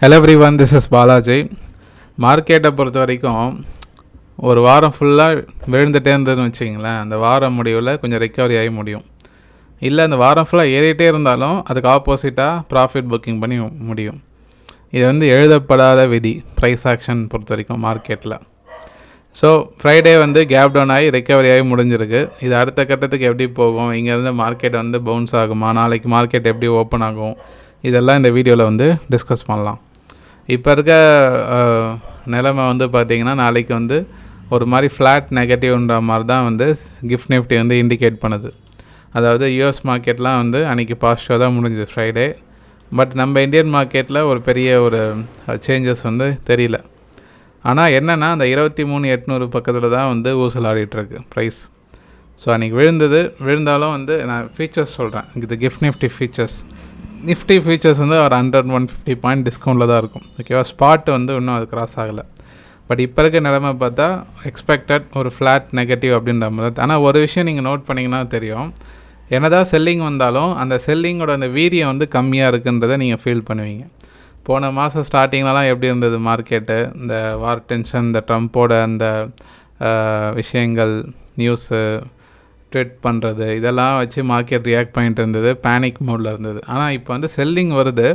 Hello everyone, this is Balaji. மார்க்கெட்டை பொறுத்த வரைக்கும் ஒரு வாரம் ஃபுல்லாக விழுந்துகிட்டே இருந்ததுன்னு வச்சிங்களேன், அந்த வாரம் முடிவில் கொஞ்சம் ரெக்கவரி ஆகி முடியும். இல்லை அந்த வாரம் ஃபுல்லாக ஏறிட்டே இருந்தாலும் அதுக்கு ஆப்போசிட்டாக ப்ராஃபிட் புக்கிங் பண்ணி முடியும். இது எழுதப்படாத விதி ப்ரைஸ் ஆக்ஷன் பொறுத்த வரைக்கும் மார்க்கெட்டில். ஸோ ஃப்ரைடே கேப் டவுன் ஆகி ரெக்கவரி ஆகி முடிஞ்சிருக்கு. இது அடுத்த கட்டத்துக்கு எப்படி போகும், இங்கேருந்து மார்க்கெட் பவுன்ஸ் ஆகுமா, நாளைக்கு மார்க்கெட் எப்படி ஓப்பன் ஆகும், இதெல்லாம் இந்த வீடியோவில் டிஸ்கஸ் பண்ணலாம். இப்போ இருக்க நிலைமை பார்த்திங்கன்னா நாளைக்கு ஒரு மாதிரி ஃப்ளாட் நெகட்டிவ்ன்ற மாதிரி தான் கிஃப்ட் நிஃப்டி இண்டிகேட் பண்ணுது. அதாவது யூஎஸ் மார்க்கெட்லாம் அன்றைக்கி பாசிட்டிவாக தான் முடிஞ்சுது ஃப்ரைடே. பட் நம்ம இந்தியன் மார்க்கெட்டில் ஒரு பெரிய ஒரு சேஞ்சஸ் தெரியல. ஆனால் என்னென்னா அந்த 23,800 பக்கத்தில் தான் ஊசல் ஆடிட்டுருக்கு ப்ரைஸ். ஸோ அன்றைக்கி விழுந்தாலும் நான் ஃபீச்சர்ஸ் சொல்கிறேன். இது gift Nifty features. Nifty features ஒரு 100-150 பாயிண்ட் டிஸ்கவுண்ட்டில் தான் இருக்கும். ஓகேவா, ஸ்பாட் இன்னும் அது கிராஸ் ஆகலை. பட் இப்போ இருக்க நிலைமை பார்த்தா எக்ஸ்பெக்டட் ஒரு ஃப்ளாட் நெகட்டிவ் அப்படின்ற மாதிரி. ஆனால் ஒரு விஷயம் நீங்கள் நோட் பண்ணிங்கன்னா தெரியும், என்னதான் செல்லிங் வந்தாலும் அந்த செல்லிங்கோட அந்த வீரியம் கம்மியாக இருக்குன்றதை நீங்கள் ஃபீல் பண்ணுவீங்க. போன மாதம் ஸ்டார்டிங்லலாம் எப்படி இருந்தது மார்க்கெட்டு, இந்த வார் டென்ஷன், இந்த ட்ரம்ப்போட அந்த விஷயங்கள், நியூஸு, ட்வீட் பண்ணுறது, இதெல்லாம் வச்சு மார்க்கெட் ரியாக்ட் பண்ணிட்டு இருந்தது, பேனிக் மோடில் இருந்தது. ஆனால் இப்போ செல்லிங் வருது,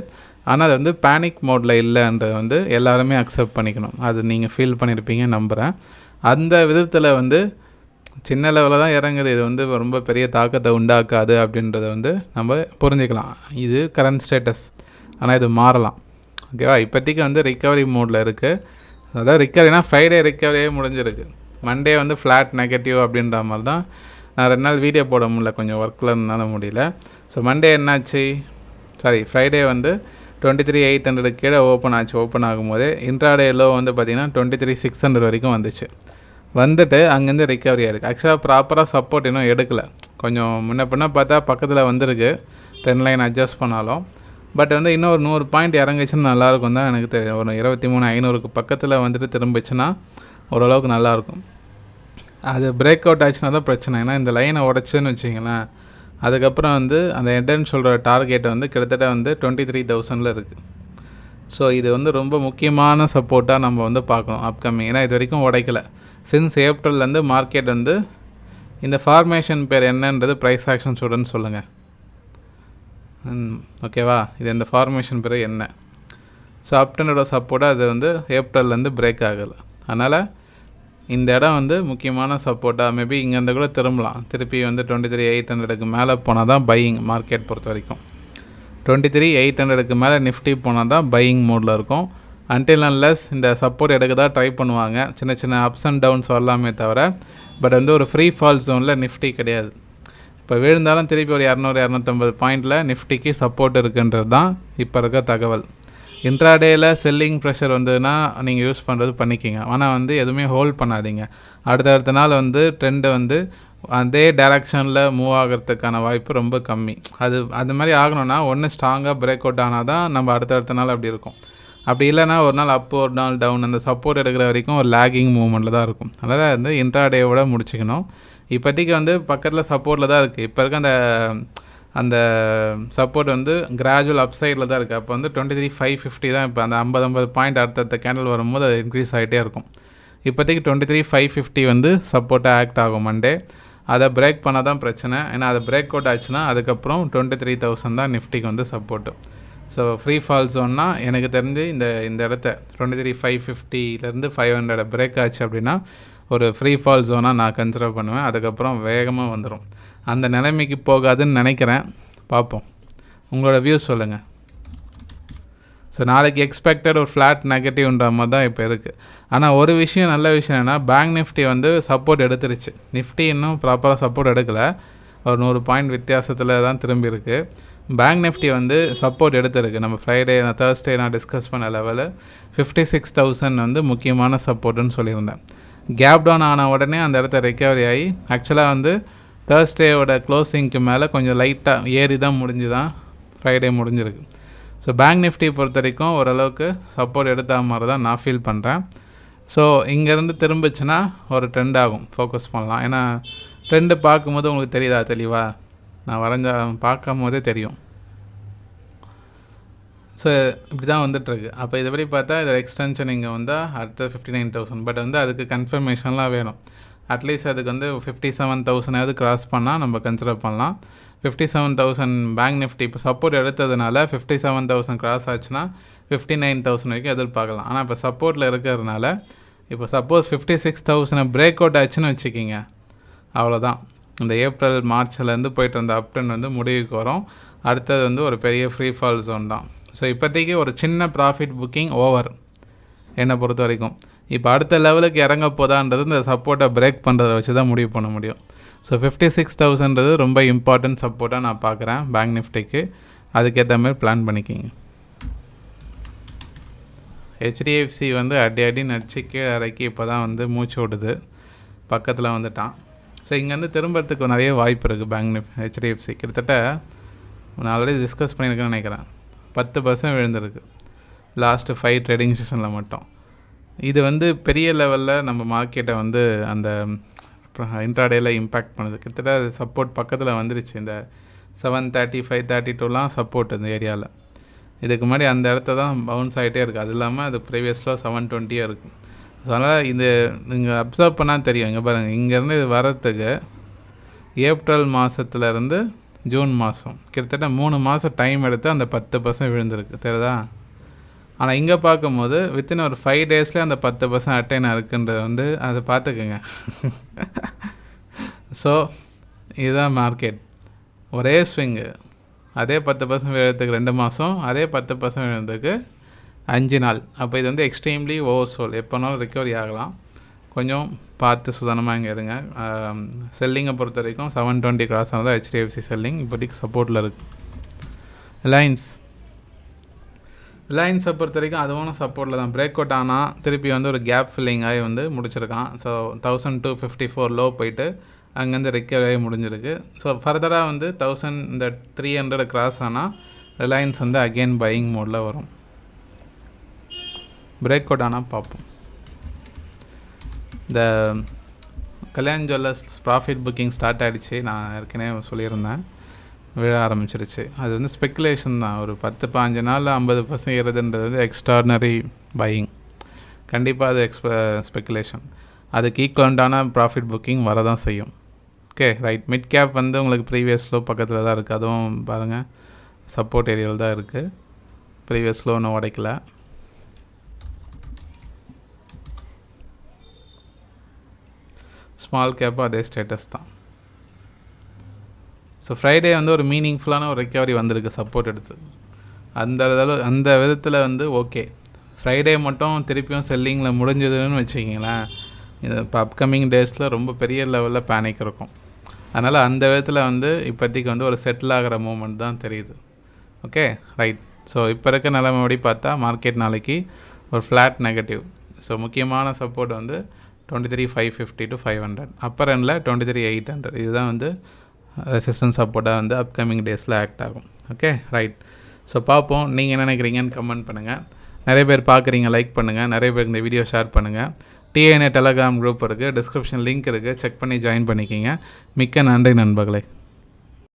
ஆனால் அது பேனிக் மோடில் இல்லைன்றது எல்லாருமே அக்செப்ட் பண்ணிக்கணும். அது நீங்கள் ஃபீல் பண்ணியிருப்பீங்க நம்புகிறேன். அந்த விதத்தில் சின்ன லெவலில் தான் இறங்குது. இது ரொம்ப பெரிய தாக்கத்தை உண்டாக்காது அப்படின்றத நம்ம புரிஞ்சுக்கலாம். இது கரண்ட் ஸ்டேட்டஸ். ஆனால் இது மாறலாம். ஓகேவா, இப்போதைக்கு ரிக்கவரி மோடில் இருக்குது. அதாவது ரிக்கவரினா ஃப்ரைடே ரிக்கவரியே முடிஞ்சிருக்கு. மண்டே ஃப்ளாட் நெகட்டிவ் அப்படின்ற மாதிரி தான். நான் 2 நாள் வீடியோ போட முடியல, கொஞ்சம் ஒர்க்கில் இருந்தாலும் முடியல. ஸோ மண்டே என்னாச்சு, ஃப்ரைடே 23,800 கீழே ஓப்பன் ஆச்சு. ஓப்பன் ஆகும்போது இன்ட்ராடே லோ பார்த்திங்கன்னா 23,600 வரைக்கும் வந்துட்டு அங்கேருந்து ரிக்கவரி ஆகிருக்கு. ஆக்சுவலாக ப்ராப்பராக சப்போர்ட் இன்னும் எடுக்கலை. கொஞ்சம் முன்ன பின்ன பார்த்தா பக்கத்தில் வந்திருக்கு, ட்ரெண்ட் லைன் அட்ஜஸ்ட் பண்ணாலும். பட் இன்னும் ஒரு 100 பாயிண்ட் இறங்குச்சுன்னு நல்லாயிருக்கும் தான் எனக்கு தெரியும். ஒரு 23,500க்கு பக்கத்தில் திரும்பிச்சுன்னா ஓரளவுக்கு நல்லாயிருக்கும். அது பிரேக் அவுட் ஆச்சுன்னா தான் பிரச்சனை. ஏன்னா இந்த லைனை உடச்சுன்னு வச்சிங்களேன், அதுக்கப்புறம் அந்த எண்டன்னு சொல்கிற டார்கெட் கிட்டத்தட்ட 23,000 இருக்குது. ஸோ இது ரொம்ப முக்கியமான சப்போர்ட்டாக நம்ம பார்க்கணும் அப்கமிங். ஏன்னா இது வரைக்கும் உடைக்கலை. சின்ஸ் ஏப்ரல்லேருந்து மார்க்கெட் இந்த ஃபார்மேஷன் பேர் என்னன்றது ப்ரைஸ் ஆக்ஷன் ஸ்டூடெண்ட் சொல்லுங்கள். ஓகேவா, இது இந்த ஃபார்மேஷன் பேர் என்ன? ஸோ அப்டனோட சப்போர்ட்டாக அது ஏப்ரல்லேருந்து பிரேக் ஆகலை. அதனால் இந்த இடம் முக்கியமான சப்போர்ட்டாக மேபி இங்கேருந்து கூட திரும்பலாம். திருப்பி 23,800க்கு மேலே போனால் தான் பையிங் மார்க்கெட் பொறுத்த வரைக்கும். 23,800க்கு மேலே நிஃப்டி போனால் தான் பையிங் மோடில் இருக்கும். அன்டில் அன்லெஸ் இந்த சப்போர்ட் எடுக்க தான் ட்ரை பண்ணுவாங்க. சின்ன சின்ன அப்ஸ் அண்ட் டவுன்ஸ் வரலாமே தவிர, பட் ஒரு ஃப்ரீ ஃபால் ஜோனில் நிஃப்டி கிடையாது. இப்போ விழுந்தாலும் திருப்பி ஒரு 200-250 பாயிண்டில் நிஃப்டிக்கு சப்போர்ட் இருக்குன்றது தான் இப்போ இருக்க தகவல். இன்ட்ராடேயில் செல்லிங் ப்ரெஷர் நீங்கள் யூஸ் பண்ணுறது பண்ணிக்கிங்க. ஆனால் எதுவுமே ஹோல்ட் பண்ணாதீங்க. அடுத்தடுத்த நாள் ட்ரெண்டு அதே டைரக்ஷனில் மூவ் ஆகிறதுக்கான வாய்ப்பு ரொம்ப கம்மி. அது மாதிரி ஆகணும்னா ஒன்று ஸ்ட்ராங்காக பிரேக் அவுட் ஆனால் தான் நம்ம அடுத்தடுத்த நாள் அப்படி இருக்கும். அப்படி இல்லைனா ஒரு நாள் அப் ஒரு நாள் டவுன், அந்த சப்போர்ட் எடுக்கிற வரைக்கும் ஒரு லேகிங் மூவ்மெண்ட்டில் தான் இருக்கும். அதனால் இன்ட்ராடேவோட முடிச்சுக்கணும். இப்போதைக்கு பக்கத்தில் சப்போர்ட்டில் தான் இருக்குது. இப்போ இருக்க அந்த சப்போர்ட் கிராஜுவல் அப்சைடில் தான் இருக்குது. அப்போ 23,550 தான். இப்போ அந்த 50 பாயிண்ட் அடுத்தடுத்த கேண்டில் வரும்போது அது இன்க்ரீஸ் ஆகிட்டே இருக்கும். இப்போதைக்கு 23,550 சப்போர்ட்டாக ஆக்ட் ஆகும் மண்டே. அதை பிரேக் பண்ணால் தான் பிரச்சனை. ஏன்னா அதை பிரேக் அவுட் ஆச்சுன்னா அதுக்கப்புறம் 23,000 தான் நிஃப்டிக்கு சப்போர்ட்டு. ஸோ ஃப்ரீ ஃபால் ஜோன்னா எனக்கு தெரிஞ்சு இந்த இடத்த 23,550லேருந்து 500 பிரேக் ஆச்சு அப்படின்னா ஒரு ஃப்ரீ ஃபால் ஜோனாக நான் கன்சிடர் பண்ணுவேன். அதுக்கப்புறம் வேகமாக வந்துடும். அந்த நிலைமைக்கு போகாதுன்னு நினைக்கிறேன். பார்ப்போம், உங்களோட வியூஸ் சொல்லுங்கள். ஸோ நாளைக்கு எக்ஸ்பெக்டட் ஒரு ஃப்ளாட் நெகட்டிவ்ன்ற மாதிரி தான் இப்போ இருக்குது. ஆனால் ஒரு விஷயம், நல்ல விஷயம் என்னென்னா, பேங்க் நிஃப்டி சப்போர்ட் எடுத்துருச்சு. நிஃப்டி இன்னும் ப்ராப்பராக சப்போர்ட் எடுக்கலை. ஒரு 100 பாயிண்ட் வித்தியாசத்தில் தான் திரும்பி இருக்குது. பேங்க் நிஃப்டி சப்போர்ட் எடுத்துருக்கு. நம்ம ஃப்ரைடே தேர்ஸ்டே நான் டிஸ்கஸ் பண்ண லெவலு 56,000 முக்கியமான சப்போர்ட்டுன்னு சொல்லியிருந்தேன். கேப் டவுன் ஆன உடனே அந்த இடத்த ரெக்கவரி ஆகி ஆக்சுவலாக தேர்ஸ்டேவோட க்ளோசிங்க்கு மேலே கொஞ்சம் லைட்டாக ஏறி தான் முடிஞ்சு தான் ஃப்ரைடே முடிஞ்சிருக்கு. ஸோ பேங்க் நிஃப்டி பொறுத்த வரைக்கும் ஓரளவுக்கு சப்போர்ட் எடுத்த மாதிரி தான் நான் ஃபீல் பண்ணுறேன். ஸோ இங்கேருந்து திரும்பிச்சுன்னா ஒரு ட்ரெண்ட் ஆகும், ஃபோக்கஸ் பண்ணலாம். ஏன்னா ட்ரெண்டு பார்க்கும்போது உங்களுக்கு தெரியுதா தெளிவாக? நான் பார்க்கும் போதே தெரியும். ஸோ ஸோ இப்படி தான் வந்துட்டுருக்கு. அப்போ இதுபடி பார்த்தா இதில் எக்ஸ்டென்ஷன் இங்கே வந்தால் அடுத்த 59,000. பட் வந்து அதுக்கு கன்ஃபர்மேஷன்லாம் வேணும். அட்லீஸ்ட் அதுக்கு வந்து 57,000 கிராஸ் பண்ணால் நம்ம கன்சிடர் பண்ணலாம். 57,000 பேங்க் நிஃப்டி இப்போ சப்போர்ட் எடுத்ததுனால 57,000 கிராஸ் ஆச்சுன்னா 59,000 வரைக்கும் எதிர்பார்க்கலாம். ஆனால் இப்போ சப்போர்ட்டில் இருக்கிறதுனால இப்போ சப்போஸ் 56,000 பிரேக் அவுட் ஆச்சுன்னு வச்சுக்கிங்க, அவ்வளோதான். இந்த ஏப்ரல் மார்ச்லேருந்து போய்ட்டு வந்த அப்டன் வந்து முடிவுக்கு வரும். அடுத்தது வந்து ஒரு பெரிய ஃப்ரீ ஃபால் ஜோன் தான். ஸோ இப்போதைக்கு ஒரு சின்ன ப்ராஃபிட் புக்கிங் ஓவர் என்னை பொறுத்த வரைக்கும். இப்போ அடுத்த லெவலுக்கு இறங்க போதான்றது இந்த சப்போர்ட்டை பிரேக் பண்ணுறதை வச்சு தான் முடிவு பண்ண முடியும். ஸோ 56,000 ரொம்ப இம்பார்ட்டன்ட் சப்போர்ட்டாக நான் பார்க்குறேன் பேங்க் நிஃப்டிக்கு. அதுக்கேற்ற மாதிரி பிளான் பண்ணிக்கிங்க. ஹெச்டிஎஃப்சி வந்து அடி நடிச்சு கீழே இறக்கி இப்போ தான் வந்து மூச்சு விடுது, பக்கத்தில் வந்துட்டான். ஸோ இங்கேருந்து திரும்பறதுக்கு நிறைய வாய்ப்பு இருக்குது பேங்க் ஹெச்டிஎஃப்சி. கிட்டத்தட்ட நான் ஆல்ரெடி டிஸ்கஸ் பண்ணியிருக்கேன்னு நினைக்கிறேன், 10% விழுந்திருக்கு லாஸ்ட்டு 5 ட்ரேடிங் செஷனில் மட்டும். இது வந்து பெரிய லெவலில் நம்ம மார்க்கெட்டை வந்து அந்த இன்ட்ராடேயில் இம்பேக்ட் பண்ணுது. கிட்டத்தட்ட சப்போர்ட் பக்கத்தில் வந்துருச்சு. இந்த 730 532லாம் சப்போர்ட் இந்த ஏரியாவில். இதுக்கு முன்னாடி அந்த இடத்த தான் பவுன்ஸ் ஆகிட்டே இருக்குது. அது இல்லாமல் அது ப்ரீவியஸில் 720 இருக்குது. ஸோ அதனால் இது நீங்கள் அப்சர்வ் பண்ணால் தெரியும். இங்கே பாருங்கள், இங்கேருந்து இது வரத்துக்கு ஏப்ரல் மாதத்துலேருந்து ஜூன் மாதம் கிட்டத்தட்ட 3 மாதம் டைம் எடுத்து அந்த 10% விழுந்திருக்கு, தெரியுதா? ஆனால் இங்கே பார்க்கும்போது வித்தின் ஒரு 5 டேஸ்லேயே அந்த 10% அட்டைன் இருக்குன்றது வந்து அதை பார்த்துக்குங்க. ஸோ இதுதான் மார்க்கெட். ஒரே ஸ்விங்கு. அதே 10% விழுறதுக்கு 2 மாதம், அதே 10% விழுறதுக்கு 5 நாள். அப்போ இது வந்து எக்ஸ்ட்ரீம்லி ஓவர் சோல். எப்போனாலும் ரிக்கவரி ஆகலாம். கொஞ்சம் பார்த்து சுதானமாக இங்கே இருங்க. செல்லிங்கை பொறுத்த வரைக்கும் 720 கிராஸ் ஆனால் தான் ஹெச்டிஎஃப்சி செல்லிங் இப்போதைக்கு சப்போர்ட்டில் இருக்குது. ரிலையன்ஸை பொறுத்த வரைக்கும் அதுவும் சப்போர்ட்டில் தான். பிரேக் அவுட் ஆனால் திருப்பி வந்து ஒரு கேப் ஃபில்லிங் ஆகி வந்து முடிச்சிருக்கான். ஸோ 1254 லோ போயிட்டு அங்கேருந்து ரிக்கவரி ஆகி முடிஞ்சிருக்கு. ஸோ ஃபர்தராக வந்து 1300 கிராஸ் ஆனால் ரிலையன்ஸ் வந்து அகெயின் பையிங் மோடில் வரும். பிரேக் அவுட் ஆனால் பார்ப்போம். இந்த Kalyan jewellers profit booking start ஆகிடுச்சு. நான் ஏற்கனவே சொல்லியிருந்தேன், விழ ஆரம்பிச்சிருச்சு. அது வந்து ஸ்பெக்குலேஷன் தான். ஒரு 10-15 நாளில் 50% ஏறுதுன்றது வந்து எக்ஸ்ட்ராடினரி பையிங். கண்டிப்பாக அது ஸ்பெக்குலேஷன். அதுக்கு ஈக்குவலண்டான ப்ராஃபிட் புக்கிங் வரதான் செய்யும். Okay right. மிட் கேப் வந்து உங்களுக்கு ப்ரீவியஸ் லோ பக்கத்தில் தான் இருக்குது. அதுவும் பாருங்கள், சப்போர்ட் ஏரியாவில் தான் இருக்குது. ப்ரீவியஸ் லோ ஒன்றும் உடைக்கல. ஸ்மால் கேப்பும் அதே ஸ்டேட்டஸ் தான். ஸோ ஃப்ரைடே வந்து ஒரு மீனிங்ஃபுல்லான ஒரு ரெக்கவரி வந்திருக்கு சப்போர்ட் எடுத்து. அந்த விதத்தில் வந்து ஓகே. ஃப்ரைடே மட்டும் திருப்பியும் செல்லிங்கில் முடிஞ்சதுன்னு வச்சுக்கிங்களேன், இது இப்போ அப்கமிங் டேஸில் ரொம்ப பெரிய லெவலில் பேனிக் இருக்கும். அதனால் அந்த விதத்தில் வந்து இப்போதைக்கு வந்து ஒரு செட்டில் ஆகிற மூமெண்ட் தான் தெரியுது. Okay right. ஸோ இப்போ இருக்க நிலைமைப்படி பார்த்தா மார்க்கெட் நாளைக்கு ஒரு ஃப்ளாட் நெகட்டிவ். ஸோ முக்கியமான சப்போர்ட் வந்து 23,550 to 500. அப்பர் எண்டில் 23,800. இதுதான் வந்து ரெசிஸ்டன்ஸ் சப்போர்ட்டாக வந்து அப்கமிங் டேஸில் ஆக்ட் ஆகும். Okay right. ஸோ பார்ப்போம், நீங்கள் என்ன நினைக்கிறீங்கன்னு கமெண்ட் பண்ணுங்கள். நிறைய பேர் பார்க்குறீங்க, லைக் பண்ணுங்கள். நிறைய பேருக்கு இந்த வீடியோ ஷேர் பண்ணுங்கள். டிஎன்ஏ டெலகிராம் குரூப் இருக்குது, டிஸ்கிரிப்ஷன் லிங்க் இருக்குது, செக் பண்ணி ஜாயின் பண்ணிக்கிங்க. மிக்க நன்றி நண்பர்களே.